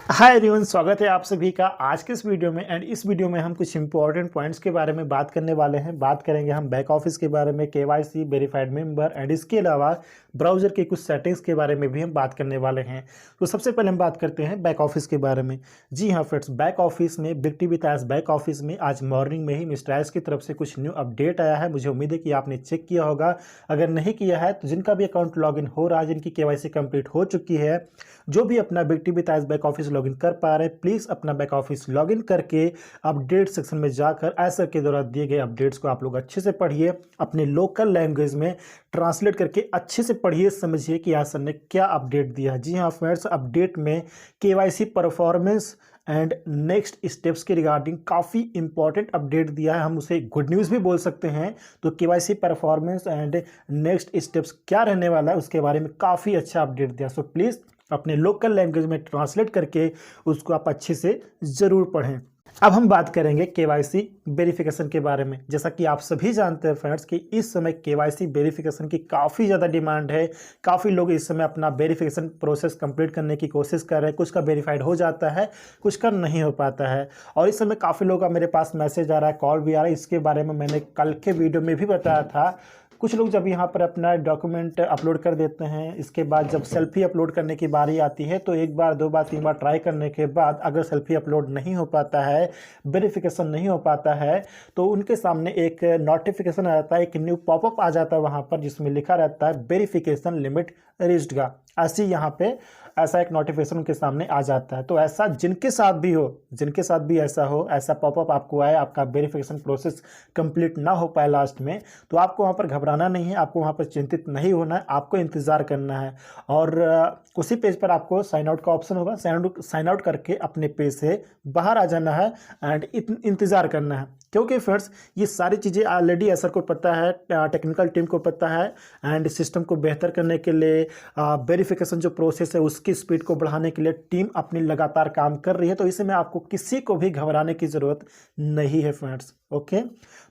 Hi everyone, स्वागत है आप सभी का आज के इस वीडियो में। एंड इस वीडियो में हम कुछ इंपॉर्टेंट पॉइंट्स के बारे में बात करने वाले हैं। बात करेंगे हम बैक ऑफिस के बारे में, केवाईसी, वेरीफाइड मेंबर एंड इसके अलावा ब्राउज़र के कुछ सेटिंग्स के बारे में भी हम बात करने वाले हैं। तो सबसे पहले हम बात करते हैं बैक ऑफिस के बारे में। जी हाँ फ्रेंड्स, बैक ऑफिस में big TV with as back office में आज मॉर्निंग में ही मिस्टर एस की तरफ से कुछ न्यू अपडेट आया है। मुझे उम्मीद है कि आपने चेक किया होगा। अगर नहीं किया है तो जिनका भी अकाउंट लॉगिन हो रहा है, जिनकी केवाईसी कंप्लीट हो चुकी है, जो भी अपना big TV with as back office login कर पा रहे हैं, प्लीज़ अपना बैक ऑफिस लॉगिन करके अपडेट सेक्शन में जाकर ऐसा के द्वारा दिए गए अपडेट्स को आप लोग अच्छे से पढ़िए, अपने लोकल लैंग्वेज में ट्रांसलेट करके अच्छे से पढ़िए, समझिए कि आसर ने क्या अपडेट दिया। जी हाँ फ्रेंड्स, अपडेट में KYC performance and next steps के रिगार्डिंग काफ़ी इंपॉर्टेंट अपडेट दिया है। हम उसे गुड न्यूज़ भी बोल सकते हैं। तो KYC performance and next steps क्या रहने वाला है उसके बारे में काफ़ी अच्छा अपडेट दिया। सो प्लीज़ अपने लोकल लैंग्वेज में ट्रांसलेट करके उसको आप अच्छे से ज़रूर पढ़ें। अब हम बात करेंगे केवाईसी वेरिफिकेशन के बारे में। जैसा कि आप सभी जानते हैं फ्रेंड्स कि इस समय केवाईसी वेरिफिकेशन की काफ़ी ज़्यादा डिमांड है। काफ़ी लोग इस समय अपना वेरिफिकेशन प्रोसेस कंप्लीट करने की कोशिश कर रहे हैं। कुछ का वेरीफाइड हो जाता है, कुछ का नहीं हो पाता है। और इस समय काफ़ी लोग का मेरे पास मैसेज आ रहा है, कॉल भी आ रहा है। इसके बारे में मैंने कल के वीडियो में भी बताया था। कुछ लोग जब यहाँ पर अपना डॉक्यूमेंट अपलोड कर देते हैं, इसके बाद जब सेल्फी अपलोड करने की बारी आती है तो एक बार, दो बार, तीन बार ट्राई करने के बाद अगर सेल्फी अपलोड नहीं हो पाता है, वेरिफिकेशन नहीं हो पाता है, तो उनके सामने एक नोटिफिकेशन आ जाता है, एक न्यू पॉपअप आ जाता है वहाँ पर, जिसमें लिखा रहता है वेरिफिकेशन लिमिट रीच्ड का। ऐसी यहाँ पे ऐसा एक नोटिफिकेशन उनके सामने आ जाता है। तो ऐसा जिनके साथ भी हो, जिनके साथ भी ऐसा हो, ऐसा पॉपअप आपको आए, आपका वेरिफिकेशन प्रोसेस कंप्लीट ना हो पाए लास्ट में, तो आपको वहाँ पर घबराना नहीं है, आपको वहाँ पर चिंतित नहीं होना है, आपको इंतज़ार करना है। और उसी पेज पर आपको साइन आउट का ऑप्शन होगा। साइन आउट करके अपने पेज से बाहर आ जाना है एंड इंतज़ार करना है। क्योंकि फ्रेंड्स ये सारी चीज़ें ऑलरेडी असर को पता है, टेक्निकल टीम को पता है। एंड सिस्टम को बेहतर करने के लिए, वेरिफिकेशन जो प्रोसेस है उसकी स्पीड को बढ़ाने के लिए टीम अपनी लगातार काम कर रही है। तो इसमें आपको किसी को भी घबराने की ज़रूरत नहीं है फ्रेंड्स। ओके,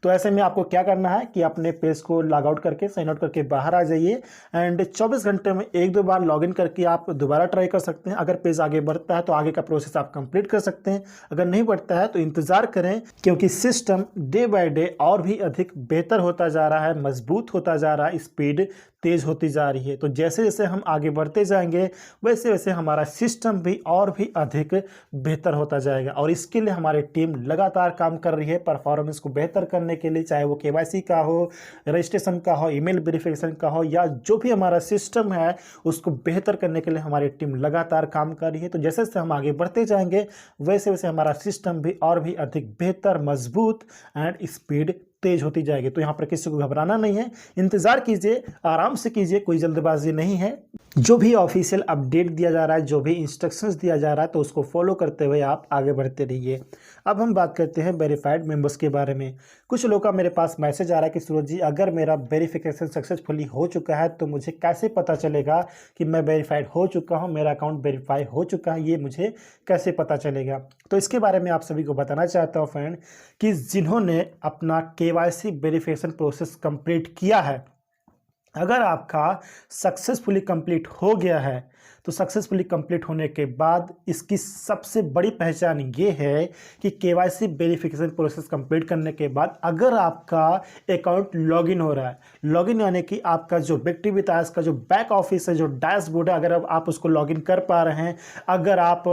तो ऐसे में आपको क्या करना है कि अपने पेज को लॉग आउट करके, साइन आउट करके बाहर आ जाइए। एंड 24 घंटे में एक दो बार लॉगिन करके आप दोबारा ट्राई कर सकते हैं। अगर पेज आगे बढ़ता है तो आगे का प्रोसेस आप कंप्लीट कर सकते हैं, अगर नहीं बढ़ता है तो इंतज़ार करें, क्योंकि सिस्टम डे बाय डे और भी अधिक बेहतर होता जा रहा है, मजबूत होता जा रहा है, स्पीड तेज़ होती जा रही है। तो जैसे जैसे हम आगे बढ़ते जाएंगे वैसे वैसे हमारा सिस्टम भी और भी अधिक बेहतर होता जाएगा। और इसके लिए हमारी टीम लगातार काम कर रही है परफॉर्मेंस को बेहतर करने के लिए, चाहे वो केवाईसी का हो, रजिस्ट्रेशन का हो, ईमेल वेरिफिकेशन का हो, या जो भी हमारा सिस्टम है उसको बेहतर करने के लिए हमारी टीम लगातार काम कर रही है। तो जैसे जैसे हम आगे बढ़ते जाएंगे वैसे वैसे हमारा सिस्टम भी और भी अधिक बेहतर, मजबूत एंड स्पीड तेज होती जाएगी। तो यहाँ पर किसी को घबराना नहीं है, इंतजार कीजिए, आराम से कीजिए, कोई जल्दबाजी नहीं है। जो भी ऑफिशियल अपडेट दिया जा रहा है, जो भी इंस्ट्रक्शंस दिया जा रहा है, तो उसको फॉलो करते हुए आप आगे बढ़ते रहिए। अब हम बात करते हैं वेरीफाइड मेंबर्स के बारे में। कुछ लोगों का मेरे पास मैसेज आ रहा है कि सूरज जी, अगर मेरा वेरिफिकेशन सक्सेसफुली हो चुका है तो मुझे कैसे पता चलेगा कि मैं वेरीफाइड हो चुका हूँ, मेरा अकाउंट वेरीफाई हो चुका है, ये मुझे कैसे पता चलेगा? तो इसके बारे में आप सभी को बताना चाहता हूँ फ्रेंड कि जिन्होंने अपना केवाईसी वेरिफिकेशन प्रोसेस कंप्लीट किया है, अगर आपका सक्सेसफुली कंप्लीट हो गया है तो सक्सेसफुली कंप्लीट होने के बाद इसकी सबसे बड़ी पहचान ये है कि केवाईसी वेरिफिकेशन प्रोसेस कंप्लीट करने के बाद अगर आपका अकाउंट लॉगिन हो रहा है, लॉगिन यानी कि आपका जो बिग टीवी विद एज का जो बैक ऑफिस है, जो डैशबोर्ड है, अगर आप उसको लॉगिन कर पा रहे हैं, अगर आप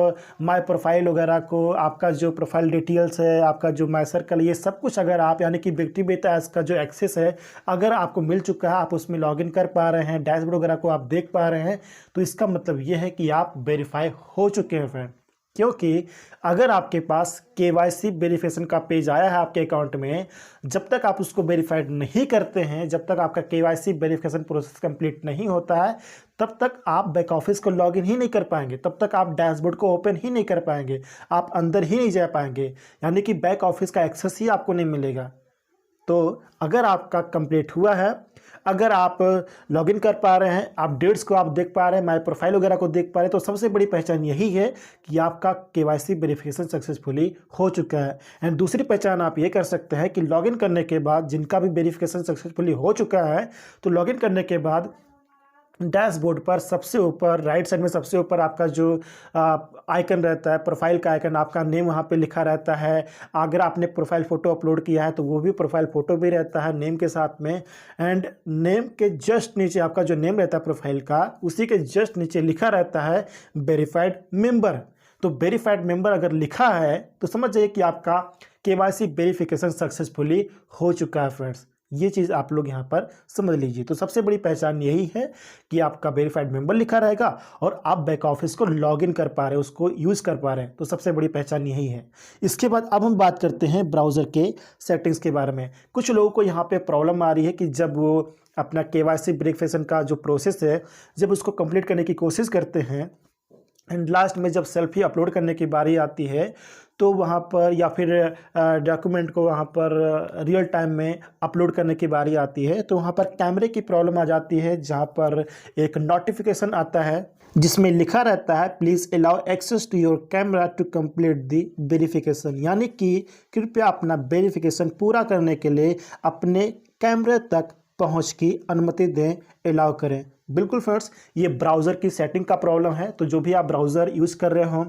माय प्रोफाइल वगैरह को, आपका जो प्रोफाइल डिटेल्स है, आपका जो माय सर्कल, ये सब कुछ अगर आप, यानी कि बिग टीवी विद एज का जो एक्सेस है अगर आपको मिल चुका है, आप उसमें लॉगिन कर पा रहे हैं, डैशबोर्ड वगैरह को आप देख पा रहे हैं, तो इसका मतलब यह है कि आप वेरीफाई हो चुके हैं फ्रेंड। क्योंकि अगर आपके पास केवाईसी वेरिफिकेशन का पेज आया है आपके अकाउंट में, जब तक आप उसको वेरीफाइड नहीं करते हैं, जब तक आपका केवाईसी वेरिफिकेशन प्रोसेस कंप्लीट नहीं होता है, तब तक आप बैक ऑफिस को लॉगिन ही नहीं कर पाएंगे, तब तक आप डैशबोर्ड को ओपन ही नहीं कर पाएंगे, आप अंदर ही नहीं जा पाएंगे, यानी कि बैक ऑफिस का एक्सेस ही आपको नहीं मिलेगा। तो अगर आपका कंप्लीट हुआ है, अगर आप लॉगिन कर पा रहे हैं, अपडेट्स को आप देख पा रहे हैं, माय प्रोफाइल वगैरह को देख पा रहे हैं, तो सबसे बड़ी पहचान यही है कि आपका केवाईसी वेरिफिकेशन सक्सेसफुली हो चुका है। एंड दूसरी पहचान आप ये कर सकते हैं कि लॉगिन करने के बाद, जिनका भी वेरिफिकेशन सक्सेसफुली हो चुका है, तो लॉगिन करने के बाद डैशबोर्ड पर सबसे ऊपर राइट साइड में सबसे ऊपर आपका जो आइकन रहता है, प्रोफाइल का आइकन, आपका नेम वहाँ पे लिखा रहता है। अगर आपने प्रोफाइल फ़ोटो अपलोड किया है तो वो भी प्रोफाइल फ़ोटो भी रहता है नेम के साथ में। एंड नेम के जस्ट नीचे आपका जो नेम रहता है प्रोफाइल का, उसी के जस्ट नीचे लिखा रहता है वेरीफाइड मेंबर। तो वेरीफाइड मेंबर अगर लिखा है तो समझ जाइए कि आपका केवाईसी वेरिफिकेशन सक्सेसफुली हो चुका है फ्रेंड्स। ये चीज़ आप लोग यहाँ पर समझ लीजिए। तो सबसे बड़ी पहचान यही है कि आपका वेरीफाइड मेंबर लिखा रहेगा और आप बैक ऑफिस को लॉगिन कर पा रहे हैं, उसको यूज़ कर पा रहे हैं। तो सबसे बड़ी पहचान यही है। इसके बाद अब हम बात करते हैं ब्राउज़र के सेटिंग्स के बारे में। कुछ लोगों को यहाँ पे प्रॉब्लम आ रही है कि जब वो अपना केवाईसी वेरिफिकेशन का जो प्रोसेस है, जब उसको कंप्लीट करने की कोशिश करते हैं एंड लास्ट में जब सेल्फी अपलोड करने की बारी आती है तो वहाँ पर, या फिर डॉक्यूमेंट को वहाँ पर रियल टाइम में अपलोड करने की बारी आती है, तो वहाँ पर कैमरे की प्रॉब्लम आ जाती है, जहाँ पर एक नोटिफिकेशन आता है जिसमें लिखा रहता है please allow access to your camera to complete the verification, यानी कि कृपया अपना वेरिफिकेशन पूरा करने के लिए अपने कैमरे तक पहुंच की अनुमति दें, अलाउ करें। बिल्कुल फ्रेंड्स, ये ब्राउज़र की सेटिंग का प्रॉब्लम है। तो जो भी आप ब्राउज़र यूज़ कर रहे हो,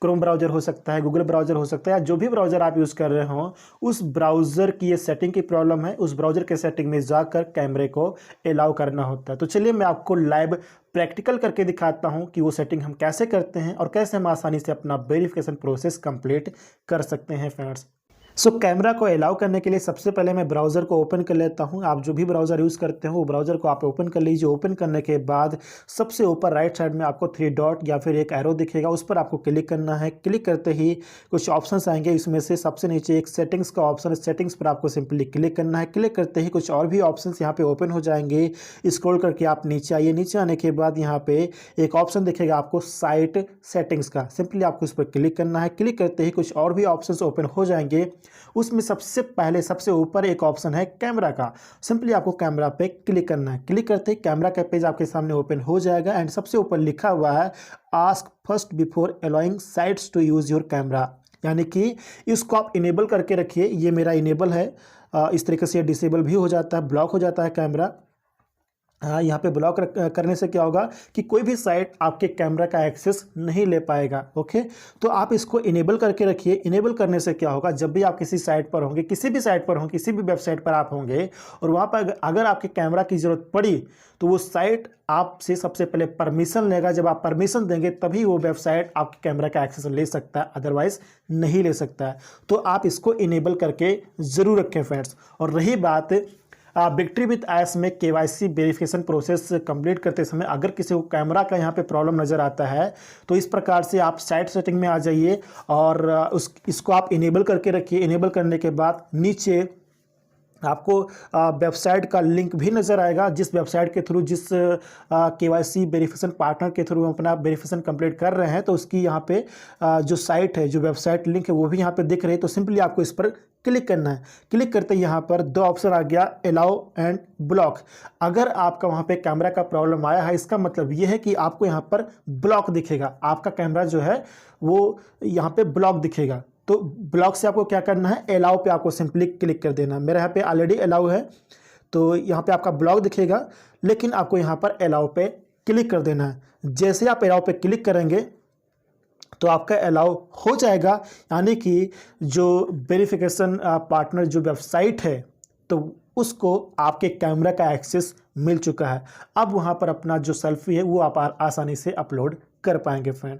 क्रोम ब्राउज़र हो सकता है, गूगल ब्राउज़र हो सकता है, या जो भी ब्राउज़र आप यूज़ कर रहे हो, उस ब्राउज़र की ये सेटिंग की प्रॉब्लम है। उस ब्राउज़र के सेटिंग में जाकर कैमरे को अलाउ करना होता है। तो चलिए मैं आपको लाइव प्रैक्टिकल करके दिखाता हूं कि वो सेटिंग हम कैसे करते हैं और कैसे हम आसानी से अपना वेरिफिकेशन प्रोसेस कंप्लीट कर सकते हैं फ्रेंड्स। कैमरा को अलाउ करने के लिए सबसे पहले मैं ब्राउज़र को ओपन कर लेता हूं। आप जो भी ब्राउज़र यूज़ करते हो वो ब्राउज़र को आप ओपन कर लीजिए। ओपन करने के बाद सबसे ऊपर राइट साइड में आपको 3 डॉट या फिर एक एरो दिखेगा, उस पर आपको क्लिक करना है। क्लिक करते ही कुछ ऑप्शंस आएंगे, इसमें से सबसे नीचे एक सेटिंग्स का ऑप्शन है। सेटिंग्स पर आपको सिंपली क्लिक करना है। क्लिक करते ही कुछ और भी ऑप्शन यहाँ पर ओपन हो जाएंगे। स्क्रॉल करके आप नीचे आइए। नीचे आने के बाद यहाँ पर एक ऑप्शन दिखेगा आपको साइट सेटिंग्स का, सिंपली आपको उस पर क्लिक करना है। क्लिक करते ही कुछ और भी ऑप्शन ओपन हो जाएंगे। उसमें सबसे पहले सबसे ऊपर एक ऑप्शन है कैमरा का, सिंपली आपको कैमरा पे क्लिक करना है। क्लिक करते ही कैमरा का पेज आपके सामने ओपन हो जाएगा एंड सबसे ऊपर लिखा हुआ है ask first before allowing sites to use your camera, यानी कि इसको आप इनेबल करके रखिए। ये मेरा इनेबल है। इस तरीके से डिसेबल भी हो जाता है, ब्लॉक हो जाता है कैमरा। यहाँ पे ब्लॉक करने से क्या होगा कि कोई भी साइट आपके कैमरा का एक्सेस नहीं ले पाएगा। ओके, तो आप इसको इनेबल करके रखिए। इनेबल करने से क्या होगा, जब भी आप किसी साइट पर होंगे, किसी भी साइट पर होंगे, किसी भी वेबसाइट पर आप होंगे और वहाँ पर अगर आपके कैमरा की ज़रूरत पड़ी तो वो साइट आपसे सबसे पहले परमिशन लेगा। जब आप परमिशन देंगे तभी वो वेबसाइट आपके कैमरा का एक्सेस ले सकता है, अदरवाइज नहीं ले सकता है। तो आप इसको इनेबल करके ज़रूर रखें फ्रेंड्स। और रही बात विक्ट्री विद एस में केवाईसी वेरिफिकेशन प्रोसेस कंप्लीट करते समय अगर किसी को कैमरा का यहाँ पे प्रॉब्लम नज़र आता है तो इस प्रकार से आप साइट सेटिंग में आ जाइए और इसको आप इनेबल करके रखिए। इनेबल करने के बाद नीचे आपको वेबसाइट का लिंक भी नज़र आएगा, जिस वेबसाइट के थ्रू, जिस केवाईसी वेरिफिकेशन पार्टनर के थ्रू हम अपना वेरिफिकेशन कंप्लीट कर रहे हैं, तो उसकी यहाँ पे जो साइट है, जो वेबसाइट लिंक है, वो भी यहाँ पे दिख रही है। तो सिंपली आपको इस पर क्लिक करना है। क्लिक करते ही यहाँ पर 2 ऑप्शन आ गया, अलाउ एंड ब्लॉक। अगर आपका वहाँ पे कैमरा का प्रॉब्लम आया है, इसका मतलब ये है कि आपको यहाँ पर ब्लॉक दिखेगा, आपका कैमरा जो है वो यहाँ पे ब्लॉक दिखेगा। तो ब्लॉक से आपको क्या करना है, अलाउ पे आपको सिंपली क्लिक कर देना। मेरे यहाँ पे ऑलरेडी अलाउ है तो यहाँ पे आपका ब्लॉक दिखेगा, लेकिन आपको यहाँ पर अलाउ पे क्लिक कर देना है। जैसे आप अलाउ पे क्लिक करेंगे तो आपका अलाउ हो जाएगा, यानी कि जो वेरिफिकेशन पार्टनर जो वेबसाइट है तो उसको आपके कैमरा का एक्सेस मिल चुका है। अब वहाँ पर अपना जो सेल्फी है वो आप आसानी से अपलोड कर पाएंगे फ्रेंड।